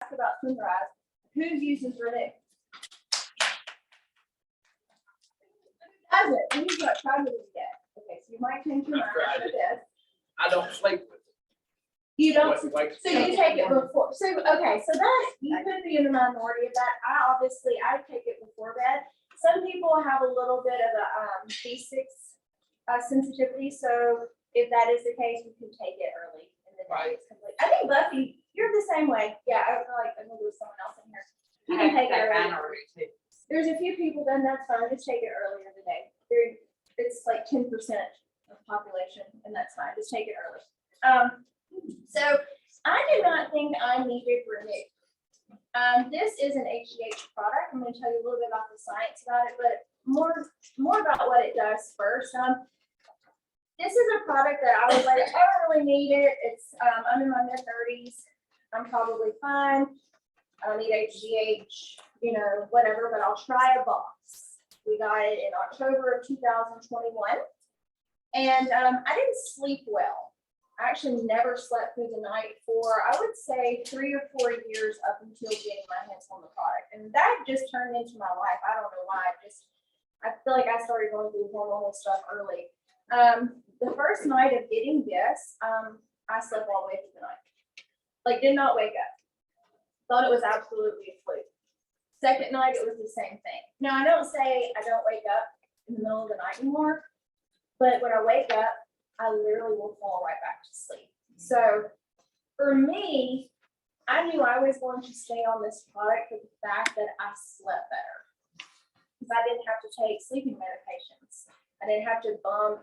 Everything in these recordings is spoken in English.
about sunrise. Who uses Renew? Doesn't? Who's not tried it yet? Okay, so you might change your mind after this. I don't sleep with it. You don't, so Like- you take it before, so, okay, so that, you could be in the minority of that. I take it before bed. Some people have a little bit of a, B6, sensitivity, so if that is the case, you can take it early in the day. Right. It's complete. I think Buffy, you're the same way. Yeah, I feel like, I know there was someone else in here. You can take it early. There's a few people, then that's fine, just take it earlier in the day. It's like 10% of population, and that's fine, just take it early. So I do not think I needed Renew. This is an HGH product. I'm gonna tell you a little bit about the science about it, but more about what it does first. This is a product that I was like, I don't really need it. It's, I'm in my mid-30s. I'm probably fine. I don't need HGH, you know, whatever, but I'll try a box. We got it in October of 2021. And I didn't sleep well. I actually never slept through the night for, I would say, 3 or 4 years up until getting my hands on the product. And that just turned into my life. I don't know why. I feel like I started going through hormonal stuff early. The first night of getting this, I slept all the way through the night. Like, did not wake up. Thought it was absolutely a fluke. Second night, it was the same thing. Now, I don't say I don't wake up in the middle of the night anymore, but when I wake up, I literally will fall right back to sleep. So for me, I knew I was going to stay on this product for the fact that I slept better. Because I didn't have to take sleeping medications. I didn't have to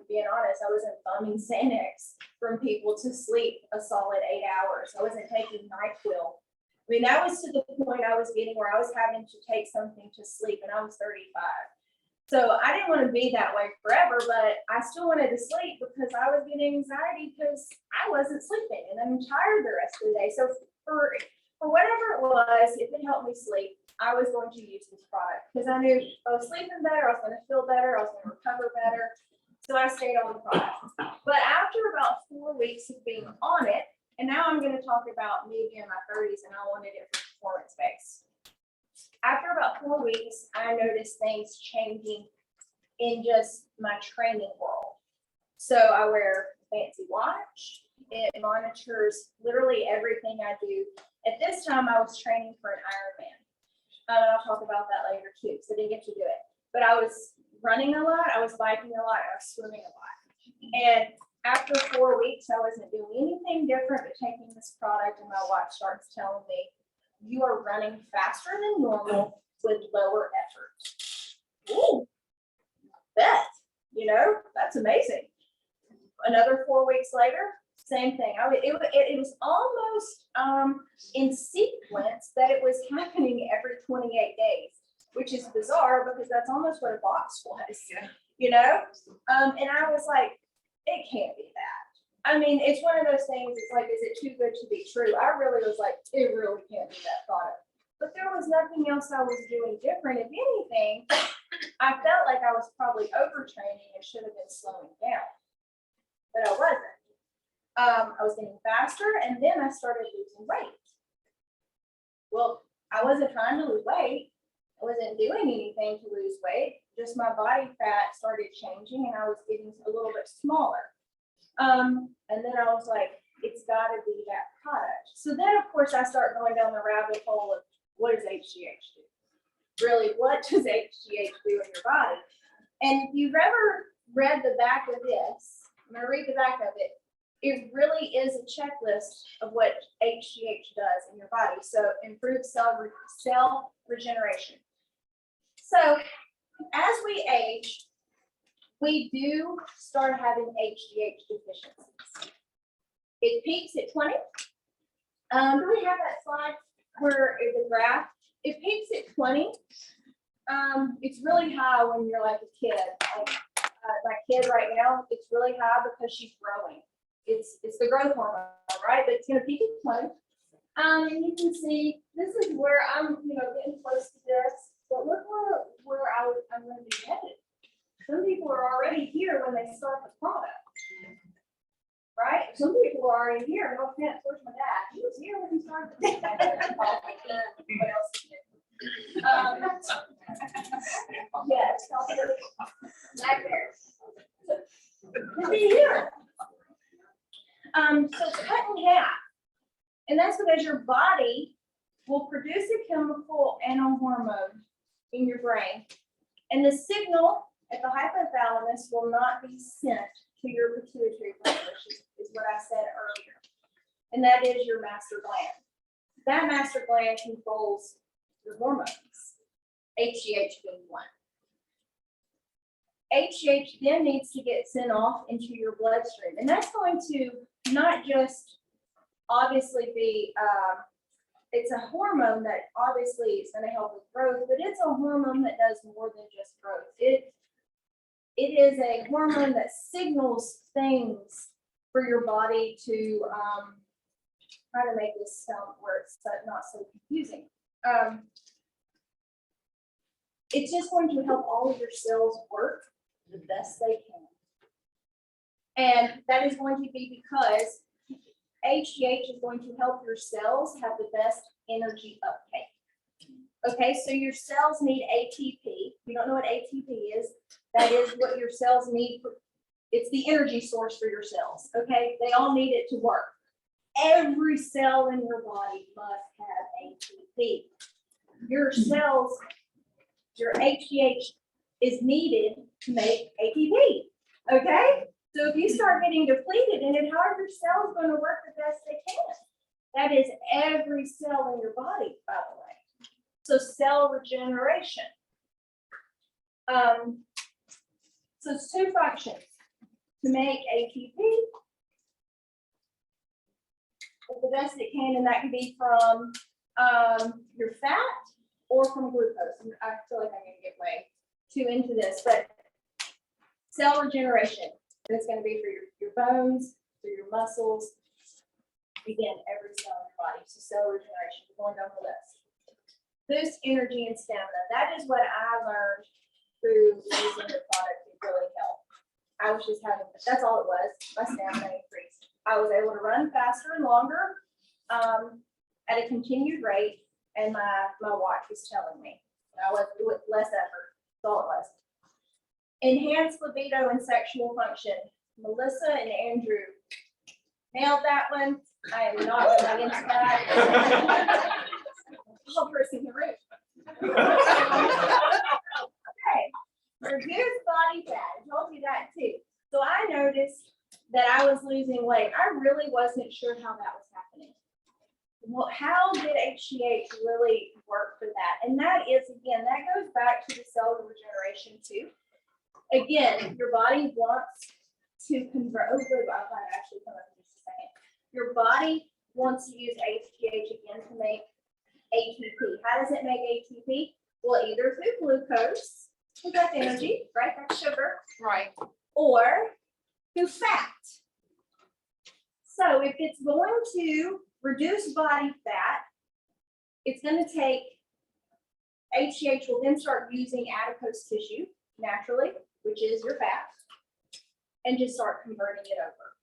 being honest, I wasn't bumming Xanax from people to sleep a solid 8 hours. I wasn't taking NyQuil. I mean, that was to the point I was getting where I was having to take something to sleep, and I was 35. So I didn't want to be that way forever, but I still wanted to sleep because I was getting anxiety because I wasn't sleeping and I'm tired the rest of the day. So for whatever it was, if it helped me sleep, I was going to use this product because I knew I was sleeping better, I was going to feel better, I was going to recover better. So I stayed on the product. But after about 4 weeks of being on it, and now I'm going to talk about me being in my 30s and I wanted it for performance based. After about 4 weeks, I noticed things changing in just my training world. So I wear a fancy watch. It monitors literally everything I do. At this time, I was training for an Ironman. I'll talk about that later too, because I didn't get to do it. But I was running a lot, I was biking a lot, I was swimming a lot. And after 4 weeks, I wasn't doing anything different but taking this product, and my watch starts telling me, you are running faster than normal with lower effort. Ooh, bet, you know, that's amazing. Another 4 weeks later, same thing. It was almost in sequence that it was happening every 28 days, which is bizarre because that's almost what a box was, you know? And I was like, it can't be that. I mean, it's one of those things, it's like, is it too good to be true? I really was like, it really can't be that product. But there was nothing else I was doing different. If anything, I felt like I was probably overtraining and should have been slowing down. But I wasn't. I was getting faster, and then I started losing weight. Well, I wasn't trying to lose weight. I wasn't doing anything to lose weight. Just my body fat started changing, and I was getting a little bit smaller. And then I was like, it's got to be that product. So then, of course, I start going down the rabbit hole of what does HGH do? Really, what does HGH do in your body? And if you've ever read the back of this, I'm going to read the back of it. It really is a checklist of what HGH does in your body. So improve cell regeneration. So as we age, we do start having HGH deficiencies. It peaks at 20. Do we have that slide where the graph? It peaks at 20. It's really high when you're like a kid. Like my kid right now, it's really high because she's growing. It's the growth hormone, right? But it's going to peak at 20. And you can see this is where I'm, getting close to this. But look where I'm going to be headed. Some people are already here when they start the product, right? some people are already here. No offense, where's my dad? He was here when he started. What else is new? Yes, back there. He'll be here. So cut in half. And that's because your body will produce a chemical and a hormone in your brain. And the signal at the hypothalamus will not be sent to your pituitary gland, which is what I said earlier. And that is your master gland. That master gland controls your hormones, HGH being one. HGH then needs to get sent off into your bloodstream. And that's going to not just obviously be, it's a hormone that obviously is going to help with growth, but it's a hormone that does more than just growth. It is a hormone that signals things for your body to try to make this sound where it's not so confusing. It's just going to help all of your cells work the best they can. And that is going to be because HGH is going to help your cells have the best energy uptake. Okay, so your cells need ATP. If you don't know what ATP is, that is what your cells need. It's the energy source for your cells. Okay, they all need it to work. Every cell in your body must have ATP. Your cells, your HGH is needed to make ATP. Okay, so if you start getting depleted in it, how are your cells going to work the best they can? That is every cell in your body, by the way. So cell regeneration. So it's two functions: to make ATP the best it can, and that can be from your fat or from glucose. And I feel like I'm going to get way too into this, but cell regeneration. It's going to be for your bones, for your muscles, again, every cell in your body. So cell regeneration, we're going down the list. Boost energy and stamina. That is what I learned through using the product to really help. I was just having, that's all it was. My stamina increased. I was able to run faster and longer at a continued rate, and my watch was telling me. I was with less effort. That's all it was. Enhanced libido and sexual function. Melissa and Andrew nailed that one. I am not going into that. All person in the room. Okay. Reduce body fat. I told you that too. So I noticed that I was losing weight. I really wasn't sure how that was happening. Well, how did HGH really work for that? And that is, again, that goes back to the cell regeneration too. Again, your body wants to convert. Oh, good. I'll actually come up in just a second. Your body wants to use HGH again to make ATP. How does it make ATP? Well, either through glucose, because that's energy, right? That's sugar. Right. Or through fat. So if it's going to reduce body fat, it's going to take, HGH will then start using adipose tissue naturally, which is your fat, and just start converting it over.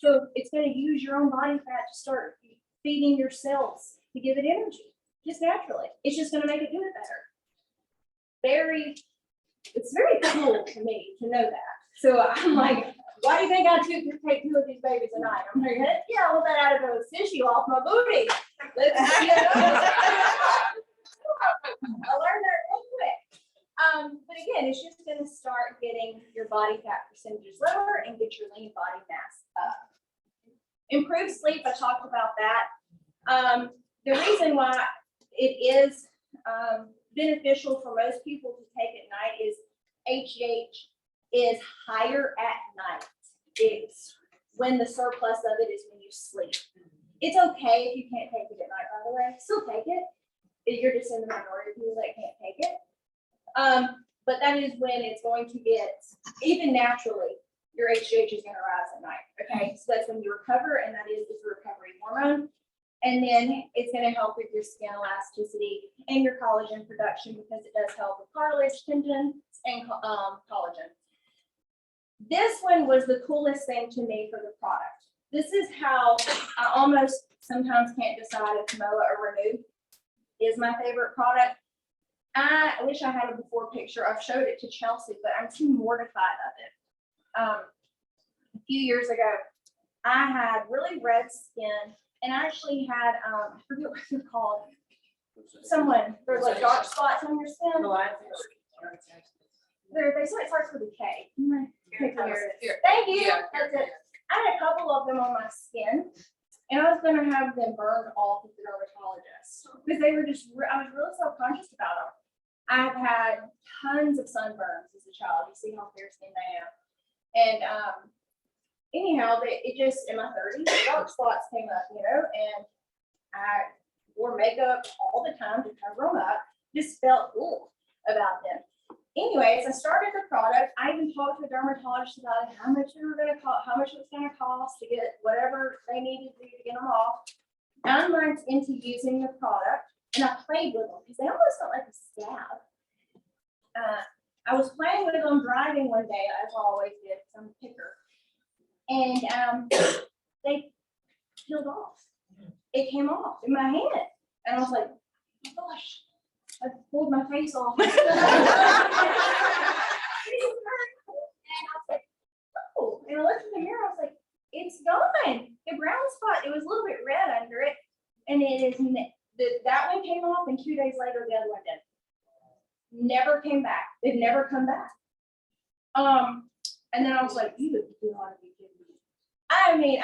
So it's going to use your own body fat to start feeding your cells to give it energy, just naturally. It's just going to make it do it better. It's very cool to me to know that. So I'm like, why do you think I take 2 of these babies a night? I'm like, yeah, well, that adipose tissue off my booty. Let's, I learned that real quick. But again, it's just going to start getting your body fat percentages lower and get your lean body mass up. Improved sleep, I talked about that. The reason why it is beneficial for most people to take at night is HGH is higher at night. It's when the surplus of it is when you sleep. It's okay if you can't take it at night, by the way. Still take it. You're just in the minority of people that can't take it. But that is when it's going to get, even naturally, your HGH is going to rise at night. Okay, so that's when you recover, and that is the recovery hormone. And then it's going to help with your skin elasticity and your collagen production, because it does help with cartilage, tendon, and collagen. This one was the coolest thing to me for the product. this is how I almost sometimes can't decide if Moa or Renew is my favorite product. I wish I had a before picture. I've showed it to Chelsea, but I'm too mortified of it. A few years ago, I had really red skin, and I actually had, I forget what they're called. There's like dark spots on your skin. They say it starts with a K. Thank you. That's it. I had a couple of them on my skin, and I was going to have them burned off with the dermatologist because they were just, I was really self-conscious about them. I've had tons of sunburns as a child. You see how fair skinned I am. And anyhow, it just, in my 30s, dark spots came up, and I wore makeup all the time to cover them up. Just felt cool about them. Anyways, I started the product. I even talked to a dermatologist about how much it was going to cost, to get whatever they needed to do to get them off. 9 months into using the product, and I played with them because they almost felt like a scab. I was playing with them driving one day, as I always did, because I'm a picker, and they peeled off. It came off in my hand, and I was like, oh my gosh. I pulled my face off. And I was like, oh, and I looked in the mirror, I was like, it's gone. The brown spot, it was a little bit red under it. And it is, that one came off, and 2 days later, the other one did. Never came back. It never come back. And then I was like, you ought to be kidding me.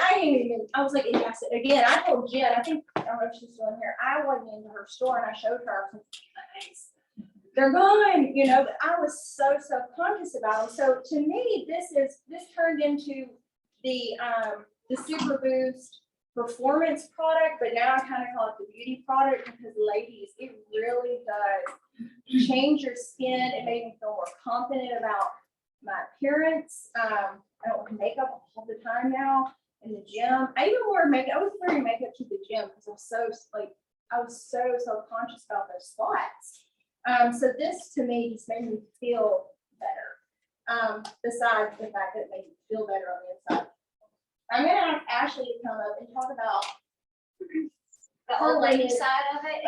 I was like, yes, again, I told Jen, I don't know if she's still in here. I went into her store and I showed her, they're gone, but I was so self-conscious about them. So to me, this turned into the Super Boost performance product, but now I kind of call it the beauty product because ladies, it really does change your skin. It made me feel more confident about my appearance. I don't wear makeup all the time now in the gym. I even wore makeup. I was wearing makeup to the gym because I was so self-conscious about those spots. So this to me just made me feel better. Besides the fact that it made me feel better on the inside. I'm gonna ask Ashley to come up and talk about the old lady side of it.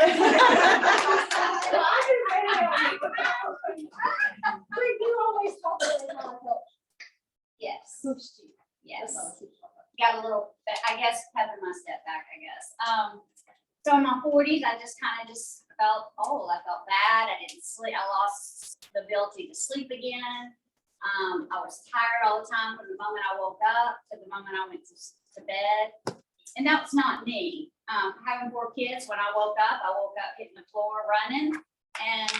You always talk about how I felt. Yes. Pushed you. Yes. That's all. Got a little, I guess, having my step back, I guess. So in my 40s, I just felt old. I felt bad. I didn't sleep. I lost the ability to sleep again. I was tired all the time from the moment I woke up to the moment I went to bed. And that was not me. Having 4 kids, when I woke up hitting the floor running. And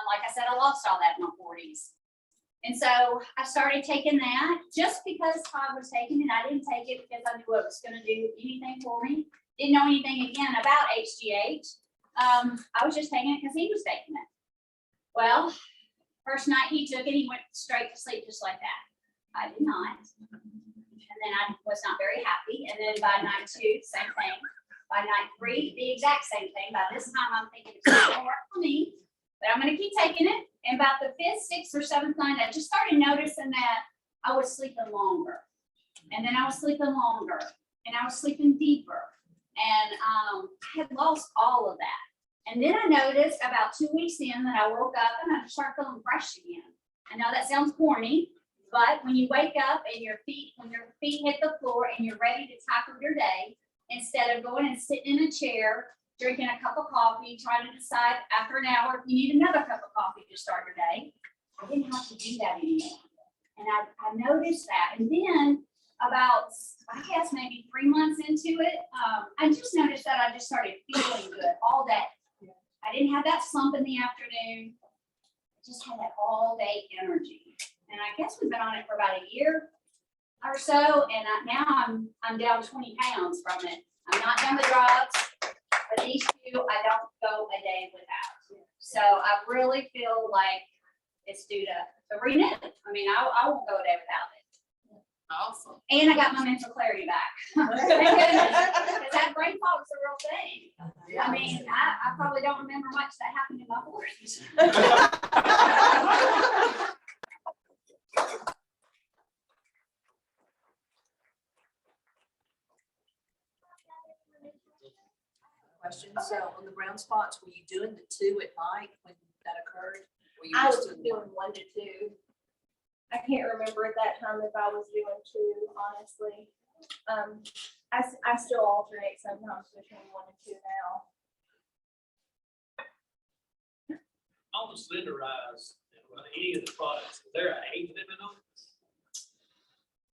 like I said, I lost all that in my 40s. And so I started taking that just because Todd was taking it. I didn't take it because I knew it was going to do anything for me. Didn't know anything again about HGH. I was just taking it because he was taking it. Well, first night he took it, he went straight to sleep just like that. I did not. And then I was not very happy. And then by night 2, same thing. By night 3, the exact same thing. By this time, I'm thinking it's not going to work for me, but I'm going to keep taking it. And about the 5th, 6th, or 7th night, I just started noticing that I was sleeping longer. And then I was sleeping longer. And I was sleeping deeper. And I had lost all of that. And then I noticed about 2 weeks in that I woke up and I started feeling fresh again. I know that sounds corny, but when you wake up and when your feet hit the floor and you're ready to tackle your day, instead of going and sitting in a chair, drinking a cup of coffee, trying to decide after an hour if you need another cup of coffee to start your day, I didn't have to do that anymore. And I noticed that. And then about, I guess maybe 3 months into it, I just noticed that I just started feeling good all day. I didn't have that slump in the afternoon. I just had that all day energy. And I guess we've been on it for about a year or so. And now I'm down 20 pounds from it. I'm not done the drugs, but these 2, I don't go a day without. So I really feel like it's due to renew. I mean, I won't go a day without it. Awesome. And I got my mental clarity back. Because that brain fog is a real thing. I mean, I probably don't remember much that happened in my 40s. question. So on the brown spots, were you doing the 2 at night when that occurred? Were you I just was doing 1 to 2. I can't remember at that time if I was doing 2, honestly. I still alternate sometimes between 1 and 2 now. On the cylinderize, any of the products, is there an age limit on it?